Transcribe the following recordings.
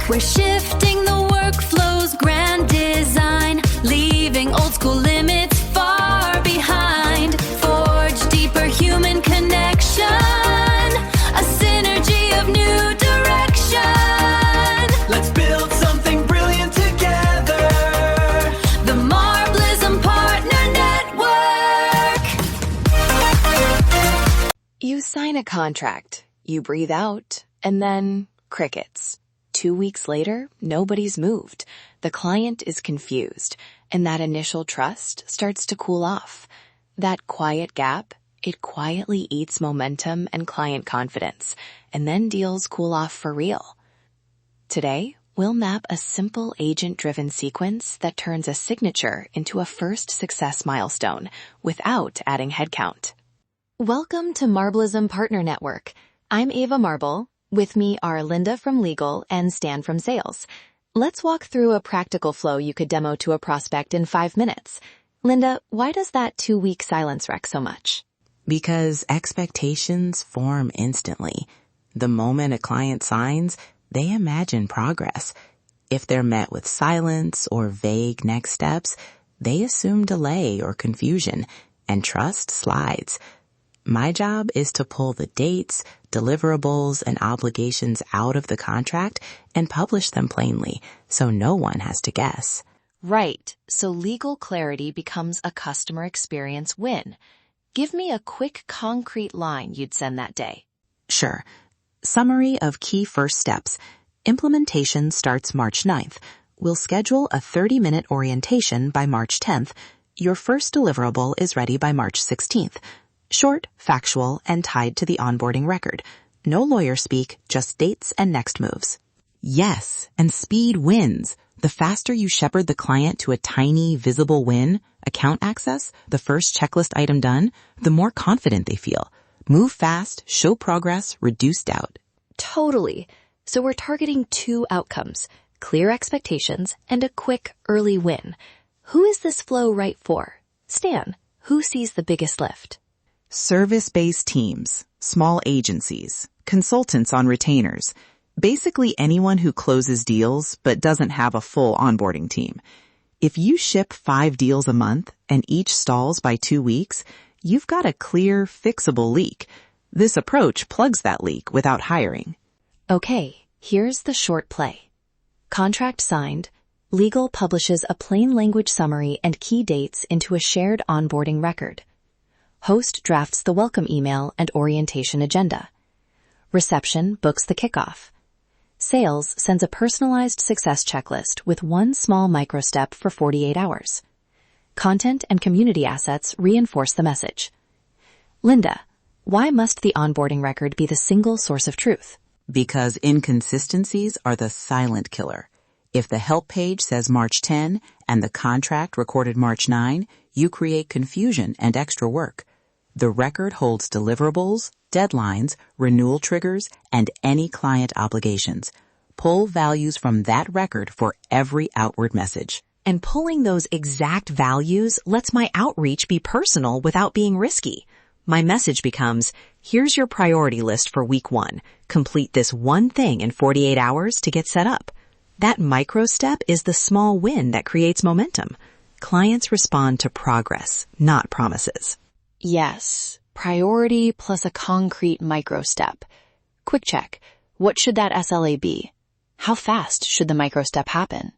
We're shifting the workflow's grand design, leaving old school limits far behind. Forge deeper human connection, a synergy of new direction. Let's build something brilliant together. The Marblism Partner Network. You sign a contract, you breathe out, and then crickets. 2 weeks later, nobody's moved. The client is confused, and that initial trust starts to cool off. That quiet gap, it quietly eats momentum and client confidence, and then deals cool off for real. Today, we'll map a simple agent-driven sequence that turns a signature into a first success milestone without adding headcount. Welcome to Marblism Partner Network. I'm Eva Marble. With me are Linda from Legal and Stan from Sales. Let's walk through a practical flow you could demo to a prospect in 5 minutes. Linda, why does that 2-week silence wreck so much? Because expectations form instantly. The moment a client signs, they imagine progress. If they're met with silence or vague next steps, they assume delay or confusion, and trust slides. My job is to pull the dates, deliverables, and obligations out of the contract and publish them plainly, so no one has to guess. Right, so legal clarity becomes a customer experience win. Give me a quick, concrete line you'd send that day. Sure. Summary of key first steps. Implementation starts March 9th. We'll schedule a 30-minute orientation by March 10th. Your first deliverable is ready by March 16th. Short, factual, and tied to the onboarding record. No lawyer speak, just dates and next moves. Yes, and speed wins. The faster you shepherd the client to a tiny, visible win, account access, the first checklist item done, the more confident they feel. Move fast, show progress, reduce doubt. Totally. So we're targeting 2 outcomes, clear expectations and a quick, early win. Who is this flow right for? Stan, who sees the biggest lift? Service-based teams, small agencies, consultants on retainers, basically anyone who closes deals but doesn't have a full onboarding team. If you ship 5 deals a month and each stalls by 2 weeks, you've got a clear, fixable leak. This approach plugs that leak without hiring. Okay, here's the short play. Contract signed. Legal publishes a plain language summary and key dates into a shared onboarding record. Host drafts the welcome email and orientation agenda. Reception books the kickoff. Sales sends a personalized success checklist with one small microstep for 48 hours. Content and community assets reinforce the message. Linda, why must the onboarding record be the single source of truth? Because inconsistencies are the silent killer. If the help page says March 10 and the contract recorded March 9, you create confusion and extra work. The record holds deliverables, deadlines, renewal triggers, and any client obligations. Pull values from that record for every outward message. And pulling those exact values lets my outreach be personal without being risky. My message becomes, here's your priority list for week 1. Complete this one thing in 48 hours to get set up. That micro step is the small win that creates momentum. Clients respond to progress, not promises. Yes, priority plus a concrete micro step. Quick check. What should that SLA be? How fast should the micro step happen?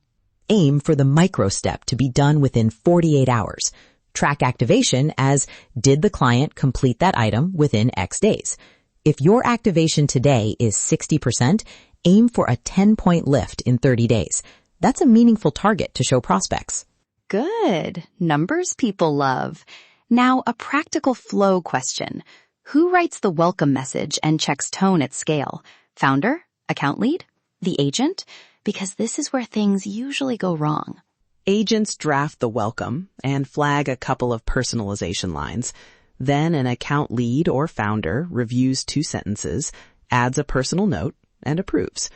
Aim for the micro step to be done within 48 hours. Track activation as, did the client complete that item within X days? If your activation today is 60%, aim for a 10-point lift in 30 days. That's a meaningful target to show prospects. Good. Numbers people love. Now, a practical flow question. Who writes the welcome message and checks tone at scale? Founder? Account lead? The agent? Because this is where things usually go wrong. Agents draft the welcome and flag a couple of personalization lines. Then an account lead or founder reviews 2 sentences, adds a personal note, and approves.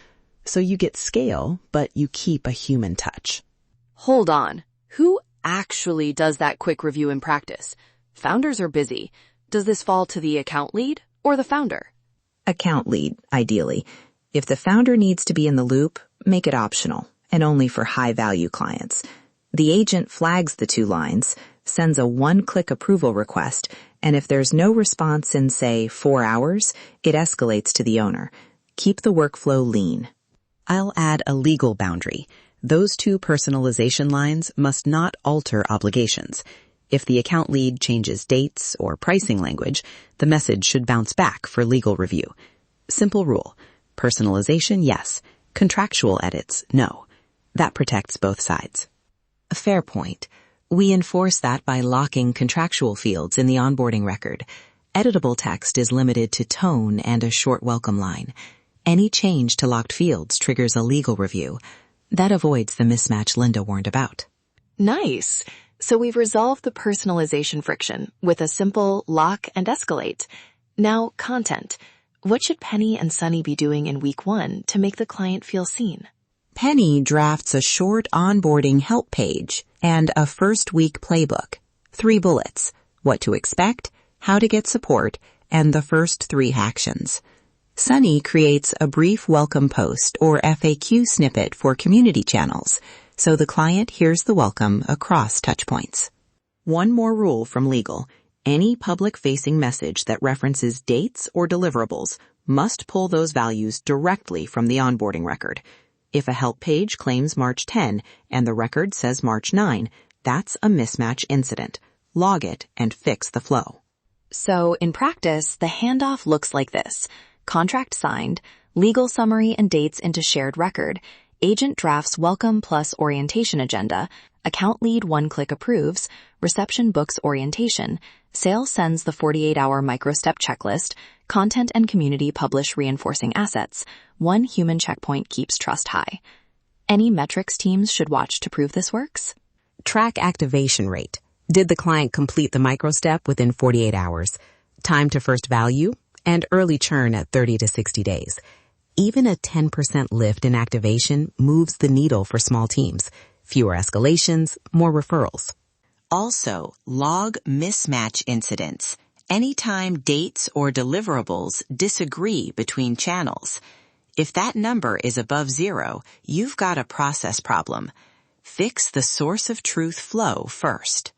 So you get scale, but you keep a human touch. Hold on. Who actually does that quick review in practice? Founders are busy. Does this fall to the account lead or the founder? Account lead, ideally. If the founder needs to be in the loop, make it optional and only for high-value clients. The agent flags the 2 lines, sends a one-click approval request, and if there's no response in, say, 4 hours, it escalates to the owner. Keep the workflow lean. I'll add a legal boundary. Those 2 personalization lines must not alter obligations. If the account lead changes dates or pricing language, the message should bounce back for legal review. Simple rule. Personalization, yes. Contractual edits, no. That protects both sides. A fair point. We enforce that by locking contractual fields in the onboarding record. Editable text is limited to tone and a short welcome line. Any change to locked fields triggers a legal review. That avoids the mismatch Linda warned about. Nice. So we've resolved the personalization friction with a simple lock and escalate. Now, content. What should Penny and Sonny be doing in week 1 to make the client feel seen? Penny drafts a short onboarding help page and a first week playbook. 3 bullets. What to expect, how to get support, and the first 3 actions. Sonny creates a brief welcome post or FAQ snippet for community channels, so the client hears the welcome across touchpoints. One more rule from legal. Any public-facing message that references dates or deliverables must pull those values directly from the onboarding record. If a help page claims March 10 and the record says March 9, that's a mismatch incident. Log it and fix the flow. So, in practice, the handoff looks like this. Contract signed, legal summary and dates into shared record, agent drafts welcome plus orientation agenda, account lead one-click approves, reception books orientation, sales sends the 48-hour micro-step checklist, content and community publish reinforcing assets, 1 human checkpoint keeps trust high. Any metrics teams should watch to prove this works? Track activation rate. Did the client complete the micro-step within 48 hours? Time to first value? And early churn at 30 to 60 days. Even a 10% lift in activation moves the needle for small teams. Fewer escalations, more referrals. Also, log mismatch incidents. Anytime dates or deliverables disagree between channels. If that number is above 0, you've got a process problem. Fix the source of truth flow first.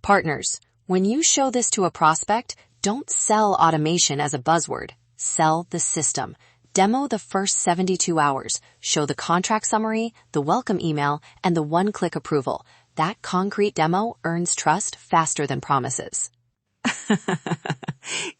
Partners, when you show this to a prospect, don't sell automation as a buzzword. Sell the system. Demo the first 72 hours. Show the contract summary, the welcome email, and the one-click approval. That concrete demo earns trust faster than promises.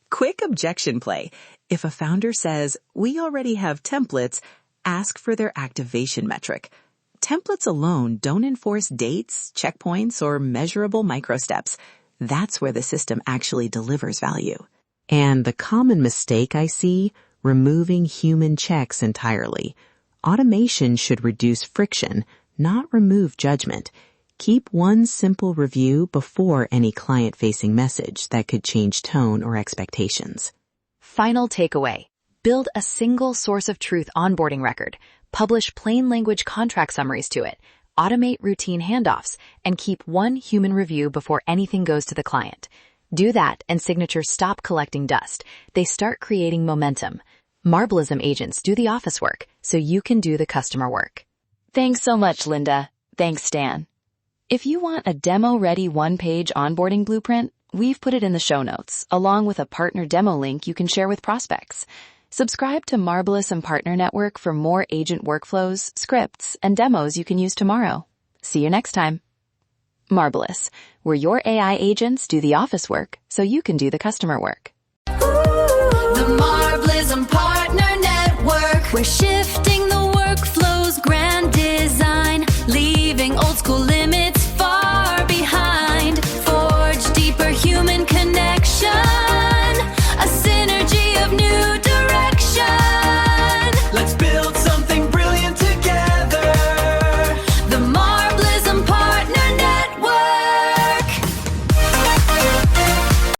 Quick objection play. If a founder says, "We already have templates," ask for their activation metric. Templates alone don't enforce dates, checkpoints, or measurable microsteps. That's where the system actually delivers value. And the common mistake I see, removing human checks entirely. Automation should reduce friction, not remove judgment. Keep one simple review before any client-facing message that could change tone or expectations. Final takeaway. Build a single source of truth onboarding record. Publish plain language contract summaries to it. Automate routine handoffs, and keep 1 human review before anything goes to the client. Do that and signatures stop collecting dust. They start creating momentum. Marblism agents do the office work, so you can do the customer work. Thanks so much, Linda. Thanks, Stan. If you want a demo-ready 1-page onboarding blueprint, we've put it in the show notes, along with a partner demo link you can share with prospects. Subscribe to Marblism Partner Network for more agent workflows, scripts, and demos you can use tomorrow. See you next time. Marvelous, where your AI agents do the office work so you can do the customer work. The Marblism Partner Network, where